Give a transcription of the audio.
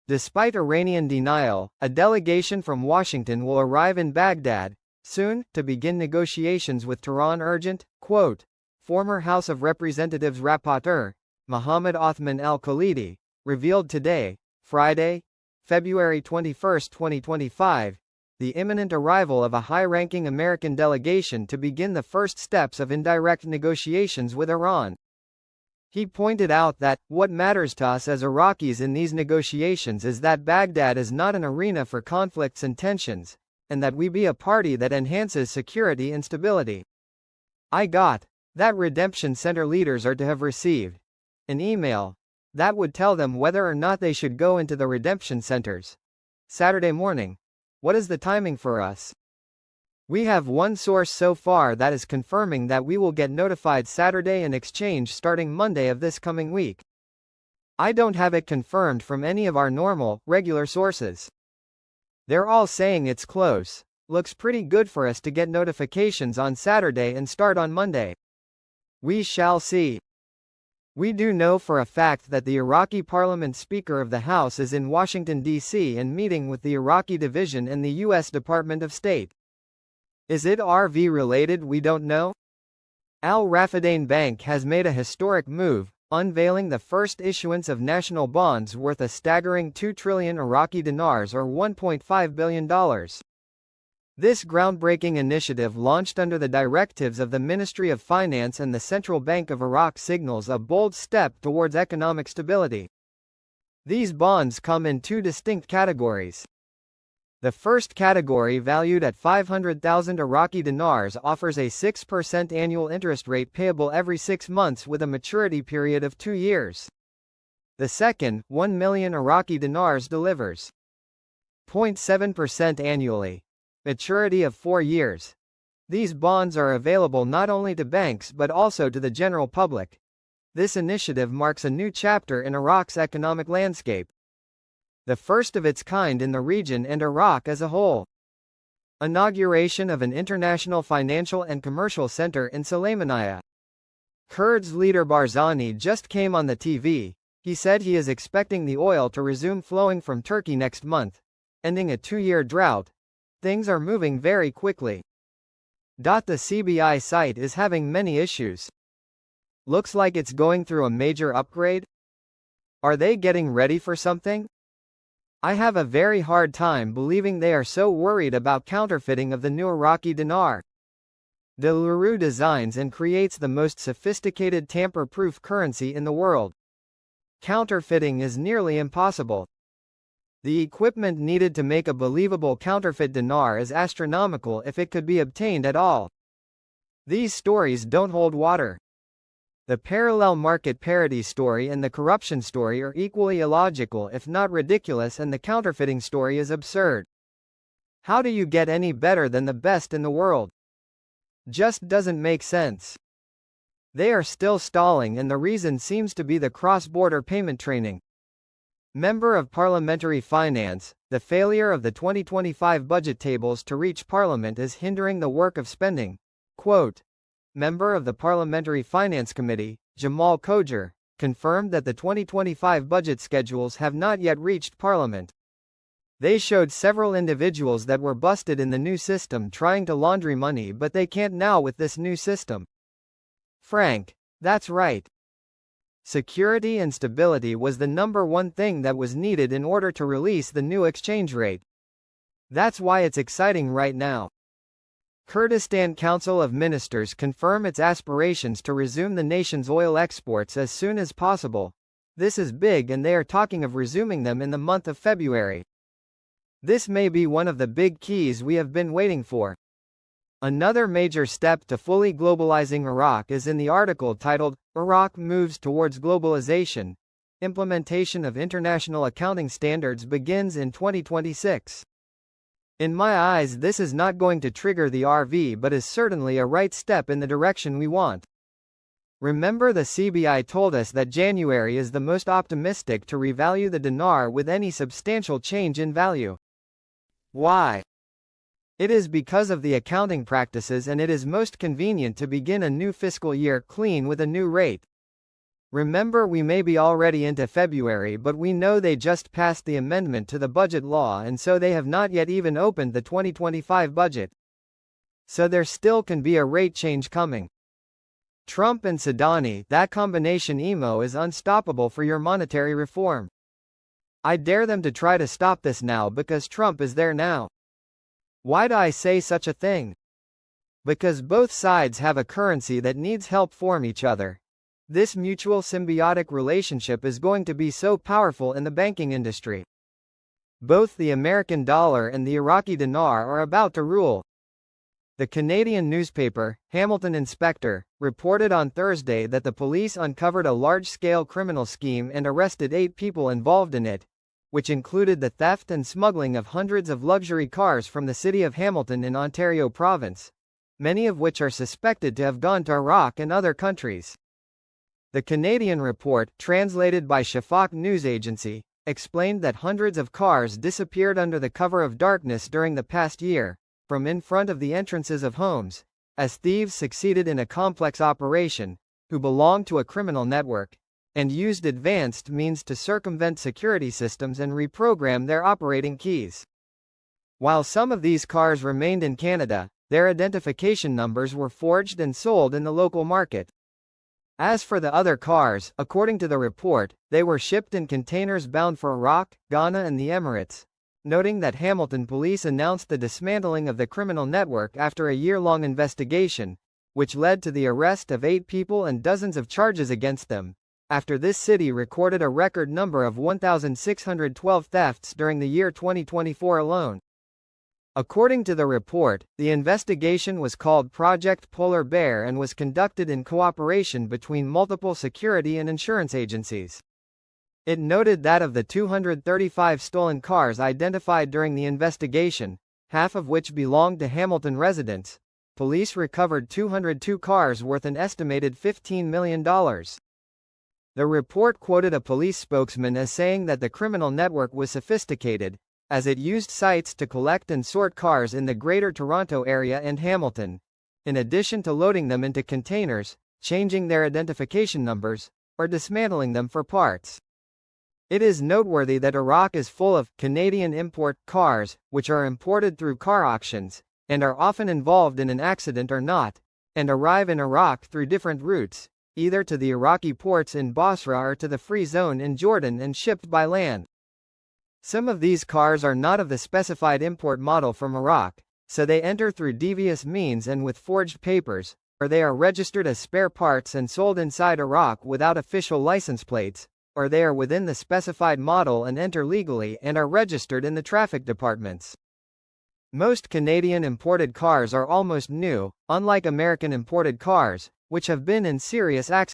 Despite Iranian denial, a delegation from Washington will arrive in Baghdad soon to begin negotiations with Tehran. Urgent, quote. Former House of Representatives Rapporteur, Mohammed Othman al-Khalidi, revealed today, Friday, February 21, 2025, the imminent arrival of a high-ranking American delegation to begin the first steps of indirect negotiations with Iran. He pointed out that, what matters to us as Iraqis in these negotiations is that Baghdad is not an arena for conflicts and tensions, and that we be a party that enhances security and stability. I got that redemption center leaders are to have received an email that would tell them whether or not they should go into the redemption centers. Saturday morning. What is the timing for us? We have one source so far that is confirming that we will get notified Saturday and exchange starting Monday of this coming week. I don't have it confirmed from any of our normal, regular sources. They're all saying it's close. Looks pretty good for us to get notifications on Saturday and start on Monday. We shall see. We do know for a fact that the Iraqi Parliament Speaker of the House is in Washington, D.C. and meeting with the Iraqi division and the U.S. Department of State. Is it RV related? We don't know. Al Rafadain Bank has made a historic move, unveiling the first issuance of national bonds worth a staggering 2 trillion Iraqi dinars or $1.5 billion. This groundbreaking initiative, launched under the directives of the Ministry of Finance and the Central Bank of Iraq, signals a bold step towards economic stability. These bonds come in two distinct categories. The first category, valued at 500,000 Iraqi dinars, offers a 6% annual interest rate payable every 6 months with a maturity period of 2 years. The second, 1 million Iraqi dinars, delivers 0.7% annually. Maturity of 4 years. These bonds are available not only to banks but also to the general public. This initiative marks a new chapter in Iraq's economic landscape. The first of its kind in the region and Iraq as a whole. Inauguration of an international financial and commercial center in Sulaymaniyah. Kurds leader Barzani just came on the TV. He said he is expecting the oil to resume flowing from Turkey next month, ending a 2-year drought. Things are moving very quickly. The CBI site is having many issues. Looks like it's going through a major upgrade. Are they getting ready for something? I have a very hard time believing they are so worried about counterfeiting of the new Iraqi dinar. De Leroux designs and creates the most sophisticated tamper-proof currency in the world. Counterfeiting is nearly impossible. The equipment needed to make a believable counterfeit dinar is astronomical if it could be obtained at all. These stories don't hold water. The parallel market parity story and the corruption story are equally illogical, if not ridiculous, and the counterfeiting story is absurd. How do you get any better than the best in the world? Just doesn't make sense. They are still stalling, and the reason seems to be the cross-border payment training. Member of Parliamentary Finance, the failure of the 2025 budget tables to reach Parliament is hindering the work of spending. Quote. Member of the Parliamentary Finance Committee, Jamal Khojar, confirmed that the 2025 budget schedules have not yet reached Parliament. They showed several individuals that were busted in the new system trying to launder money, but they can't now with this new system. Frank. That's right. Security and stability was the number one thing that was needed in order to release the new exchange rate. That's why it's exciting right now. Kurdistan Council of Ministers confirm its aspirations to resume the nation's oil exports as soon as possible. This is big, and they are talking of resuming them in the month of February. This may be one of the big keys we have been waiting for. Another major step to fully globalizing Iraq is in the article titled, Iraq Moves Towards Globalization. Implementation of International Accounting Standards begins in 2026. In my eyes, this is not going to trigger the RV, but is certainly a right step in the direction we want. Remember, the CBI told us that January is the most optimistic to revalue the dinar with any substantial change in value. Why? It is because of the accounting practices, and it is most convenient to begin a new fiscal year clean with a new rate. Remember, we may be already into February, but we know they just passed the amendment to the budget law, and so they have not yet even opened the 2025 budget. So there still can be a rate change coming. Trump and Sadani, that combination emo is unstoppable for your monetary reform. I dare them to try to stop this now because Trump is there now. Why do I say such a thing? Because both sides have a currency that needs help form each other. This mutual symbiotic relationship is going to be so powerful in the banking industry. Both the American dollar and the Iraqi dinar are about to rule. The Canadian newspaper, Hamilton Inspector, reported on Thursday that the police uncovered a large-scale criminal scheme and arrested 8 people involved in it, which included the theft and smuggling of hundreds of luxury cars from the city of Hamilton in Ontario province, many of which are suspected to have gone to Iraq and other countries. The Canadian report, translated by Shafaq News Agency, explained that hundreds of cars disappeared under the cover of darkness during the past year, from in front of the entrances of homes, as thieves succeeded in a complex operation, who belonged to a criminal network, and used advanced means to circumvent security systems and reprogram their operating keys. While some of these cars remained in Canada, their identification numbers were forged and sold in the local market. As for the other cars, according to the report, they were shipped in containers bound for Iraq, Ghana and the Emirates, noting that Hamilton police announced the dismantling of the criminal network after a year-long investigation, which led to the arrest of 8 people and dozens of charges against them, after this city recorded a record number of 1,612 thefts during the year 2024 alone. According to the report, the investigation was called Project Polar Bear and was conducted in cooperation between multiple security and insurance agencies. It noted that of the 235 stolen cars identified during the investigation, half of which belonged to Hamilton residents, police recovered 202 cars worth an estimated $15 million. The report quoted a police spokesman as saying that the criminal network was sophisticated, as it used sites to collect and sort cars in the Greater Toronto Area and Hamilton, in addition to loading them into containers, changing their identification numbers, or dismantling them for parts. It is noteworthy that Iraq is full of Canadian import cars, which are imported through car auctions, and are often involved in an accident or not, and arrive in Iraq through different routes, either to the Iraqi ports in Basra or to the Free Zone in Jordan and shipped by land. Some of these cars are not of the specified import model from Iraq, so they enter through devious means and with forged papers, or they are registered as spare parts and sold inside Iraq without official license plates, or they are within the specified model and enter legally and are registered in the traffic departments. Most Canadian imported cars are almost new, unlike American imported cars, which have been in serious accidents.